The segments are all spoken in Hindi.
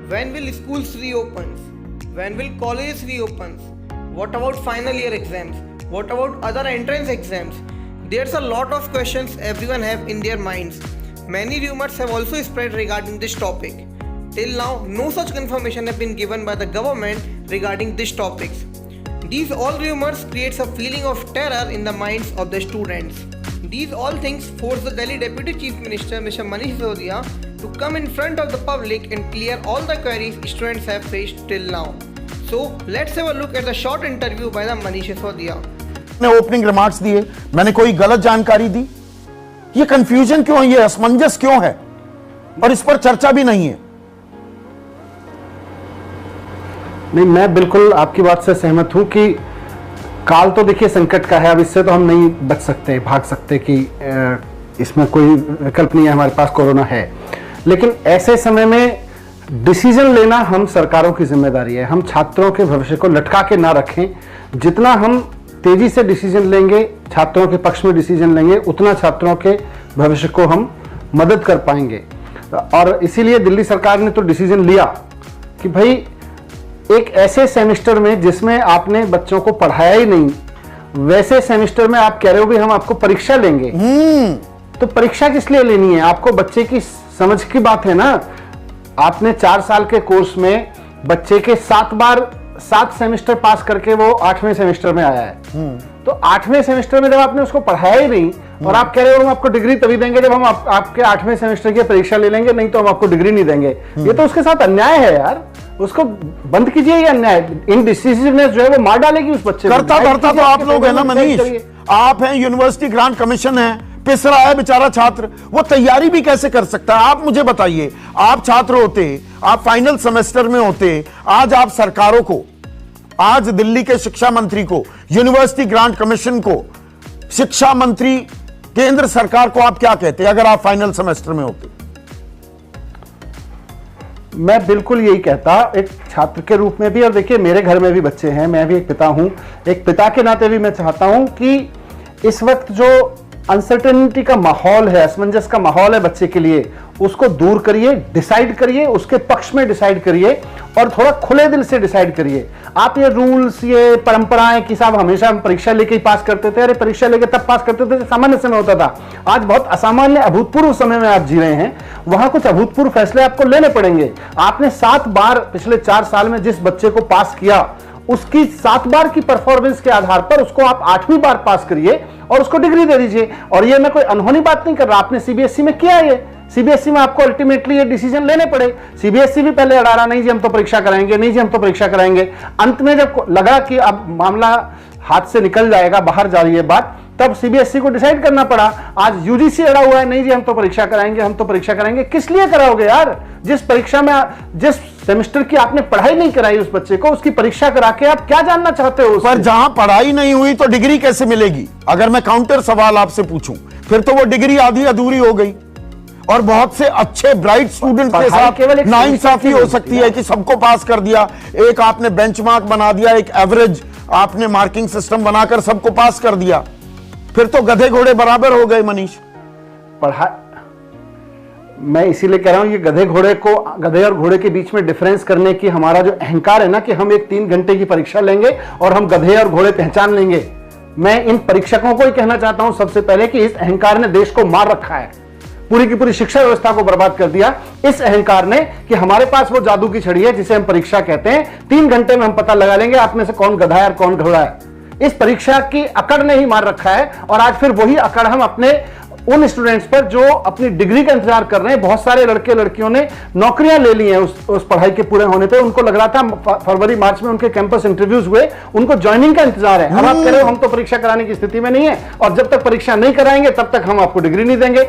When will schools reopen? When will colleges reopen? What about final year exams? What about other entrance exams? There's a lot of questions everyone have in their minds. Many rumors have also spread regarding this topic. Till now, no such confirmation have been given by the government regarding these topics. These all rumors creates a feeling of terror in the minds of the students. These all things force the Delhi Deputy Chief Minister Mr. Manish Sisodia to come in front of the public and clear all the queries students have faced till now. So let's have a look at the short interview by the Manish Sisodia. ने ओपनिंग रिमार्क्स दिए, मैंने कोई गलत जानकारी दी? ये कंफ्यूजन क्यों है, ये असमंजस क्यों है और इस पर चर्चा भी नहीं है? नहीं, मैं बिल्कुल आपकी बात से सहमत हूं कि काल तो देखिए संकट का है, अब इससे तो हम नहीं बच सकते, भाग सकते कि इसमें कोई विकल्प नहीं है, हमारे पास कोरोना है। लेकिन ऐसे समय में डिसीजन लेना हम सरकारों की जिम्मेदारी है। हम छात्रों के भविष्य को लटका के ना रखें। जितना हम तेजी से डिसीजन लेंगे, छात्रों के पक्ष में डिसीजन लेंगे, उतना छात्रों के भविष्य को हम मदद कर पाएंगे। और इसीलिए दिल्ली सरकार ने तो डिसीजन लिया कि भाई एक ऐसे सेमेस्टर में जिसमें आपने बच्चों को पढ़ाया ही नहीं, वैसे सेमेस्टर में आप कह रहे हो भी हम आपको परीक्षा लेंगे। तो परीक्षा किस लिए लेनी है? आपको बच्चे की समझ की बात है ना। आपने 4 साल के कोर्स में बच्चे के 7 सेमेस्टर पास करके वो 8वें सेमेस्टर में आया है। तो 8वें सेमेस्टर में जब आपने उसको पढ़ाया ही नहीं और आप कह रहे हो हम आपको डिग्री तभी देंगे जब हम आपके 8वें सेमेस्टर की परीक्षा ले लेंगे, नहीं तो हम आपको डिग्री नहीं देंगे। ये तो उसके साथ अन्याय है यार, उसको बंद कीजिए। ये अन्याय, इनडिसिसिवनेस जो है वो मार डालेगी उस बच्चे को। करता तो आप लोग है ना मनीष, आप हैं, यूनिवर्सिटी ग्रांट कमीशन है, पिस रहा है बेचारा छात्र, वो तैयारी भी कैसे कर सकता है? आप मुझे बताइए, आप छात्र होते, आप फाइनल सेमेस्टर में होते, आज आप सरकारों को, आज दिल्ली के शिक्षा मंत्री को, यूनिवर्सिटी ग्रांट कमीशन को, शिक्षा मंत्री, केंद्र सरकार को आप क्या कहते अगर आप फाइनल सेमेस्टर में होते? मैं बिल्कुल यही कहता, एक छात्र के रूप में भी। और देखिए मेरे घर में भी बच्चे हैं, मैं भी एक पिता हूं। एक पिता के नाते भी मैं चाहता हूं कि इस वक्त जो अनसर्टेनिटी का माहौल है, असमंजस का माहौल है बच्चे के लिए, उसको दूर करिए, डिसाइड करिए, उसके पक्ष में डिसाइड करिए और थोड़ा खुले दिल से डिसाइड करिए। आप ये रूल्स, ये परंपराएं कि साहब हमेशा हम परीक्षा लेके ही पास करते थे, अरे परीक्षा लेके तब पास करते थे सामान्य समय होता था। आज बहुत असामान्य अभूतपूर्व समय में आप जी रहे हैं, वहां कुछ अभूतपूर्व फैसले आपको लेने पड़ेंगे। आपने 7 बार पिछले 4 साल में जिस बच्चे को पास किया, उसकी 7 बार की परफॉर्मेंस के आधार पर उसको आप 8वीं बार पास करिए और उसको डिग्री दे दीजिए। और ये मैं कोई अनहोनी बात नहीं कर रहा, आपने सीबीएसई में किया ये। सीबीएसई में आपको अल्टीमेटली ये डिसीजन लेने पड़े। सीबीएसई भी पहले अड़ा रहा, नहीं जी हम तो परीक्षा कराएंगे, नहीं जी हम तो परीक्षा कराएंगे। अंत में जब लगा कि अब मामला हाथ से निकल जाएगा, बाहर जा रही है बात, तब सीबीएसई को डिसाइड करना पड़ा। आज यूजीसी अड़ा हुआ है, नहीं जी हम तो परीक्षा कराएंगे, हम तो परीक्षा कराएंगे। किस लिए कराओगे यार? जिस परीक्षा में, जिस सेमेस्टर की आपने पढ़ाई नहीं कराई उस बच्चे को, उसकी परीक्षा करा के आप क्या जानना चाहते हो? पर जहां पढ़ाई नहीं हुई तो डिग्री कैसे मिलेगी? अगर मैं काउंटर सवाल आपसे पूछूं, फिर तो वो डिग्री आधी अधूरी हो गई और बहुत से अच्छे ब्राइट स्टूडेंट के साथ नाइंसाफी हो सकती है कि सबको पास कर दिया। एक आपने बेंचमार्क बना दिया, एक एवरेज आपने मार्किंग सिस्टम बनाकर सबको पास कर दिया, फिर तो गधे घोड़े बराबर हो गए मनीष। मैं इसीलिए कह रहा हूं, ये गधे और घोड़े के बीच में डिफरेंस करने की हमारा जो अहंकार है ना, कि हम एक 3 घंटे की परीक्षा लेंगे और हम गधे और घोड़े पहचान लेंगे। मैं इन परीक्षकों को ही कहना चाहता हूं सबसे पहले कि इस अहंकार ने देश को मार रखा है, पूरी की पूरी शिक्षा व्यवस्था को बर्बाद कर दिया इस अहंकार ने, कि हमारे पास वो जादू की छड़ी है जिसे हम परीक्षा कहते हैं। 3 घंटे में हम पता लगा लेंगे आप में से कौन गधा है और कौन घोड़ा है। इस परीक्षा की अकड़ ने ही मार रखा है। और आज फिर वही अकड़ हम अपने उन स्टूडेंट्स पर जो अपनी डिग्री का इंतजार कर रहे हैं। बहुत सारे लड़के लड़कियों ने नौकरियां ले ली हैं उस पढ़ाई के पूरे होने पे। उनको लग रहा था फरवरी मार्च में उनके कैंपस इंटरव्यूज हुए, उनको ज्वाइनिंग का इंतजार है। अब आप कह रहे हो हम तो परीक्षा कराने की स्थिति में नहीं है और जब तक परीक्षा नहीं कराएंगे तब तक हम आपको डिग्री नहीं देंगे।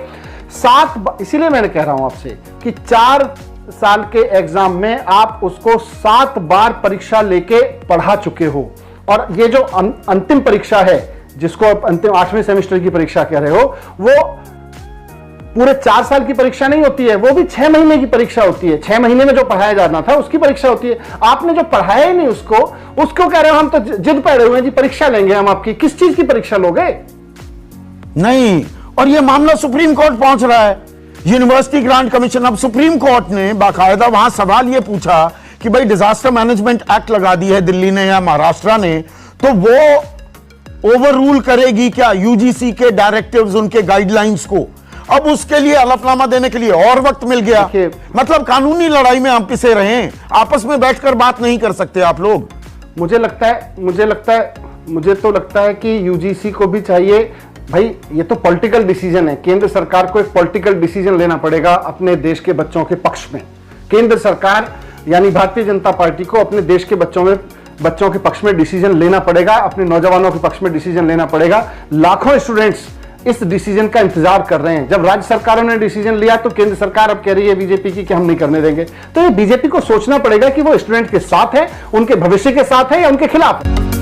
इसीलिए मैंने कह रहा हूं आपसे कि 4 साल के एग्जाम में आप उसको 7 बार परीक्षा लेके पढ़ा चुके हो। और ये जो अंतिम परीक्षा है, जिसको आप अंतिम 8वें सेमेस्टर की परीक्षा कह रहे हो, वो पूरे 4 साल की परीक्षा नहीं होती है, वो भी 6 महीने की परीक्षा होती है। 6 महीने में जो पढ़ाया जाना था उसकी परीक्षा होती है। आपने जो पढ़ाया ही नहीं उसको कह रहे हो हम तो जिद पढ़े हुए हैं जी, परीक्षा लेंगे हम आपकी। किस चीज की परीक्षा लोगे? नहीं, और ये मामला सुप्रीम कोर्ट पहुंच रहा है। यूनिवर्सिटी ग्रांट कमीशन, अब सुप्रीम कोर्ट ने बाकायदा वहां सवाल यह पूछा कि भाई डिजास्टर मैनेजमेंट एक्ट लगा दी है दिल्ली ने या महाराष्ट्र ने, तो वो ओवर रूल करेगी क्या यूजीसी के डायरेक्टिव्स, उनके गाइडलाइंस को? अब उसके लिए हलफनामा देने के लिए और वक्त मिल गया। मतलब कानूनी लड़ाई में हम पिसे रहे हैं, आपस में बैठकर बात नहीं कर सकते आप लोग। मुझे तो लगता है कि यूजीसी को भी चाहिए भाई, ये तो पॉलिटिकल डिसीजन है, केंद्र सरकार को एक पॉलिटिकल डिसीजन लेना पड़ेगा अपने देश के बच्चों के पक्ष में। केंद्र सरकार यानी भारतीय जनता पार्टी को अपने देश के बच्चों के पक्ष में डिसीजन लेना पड़ेगा, अपने नौजवानों के पक्ष में डिसीजन लेना पड़ेगा। लाखों स्टूडेंट्स इस डिसीजन का इंतजार कर रहे हैं। जब राज्य सरकारों ने डिसीजन लिया तो केंद्र सरकार अब कह रही है बीजेपी की कि हम नहीं करने देंगे। तो ये बीजेपी को सोचना पड़ेगा कि वो स्टूडेंट के साथ है, उनके भविष्य के साथ है या उनके खिलाफ है।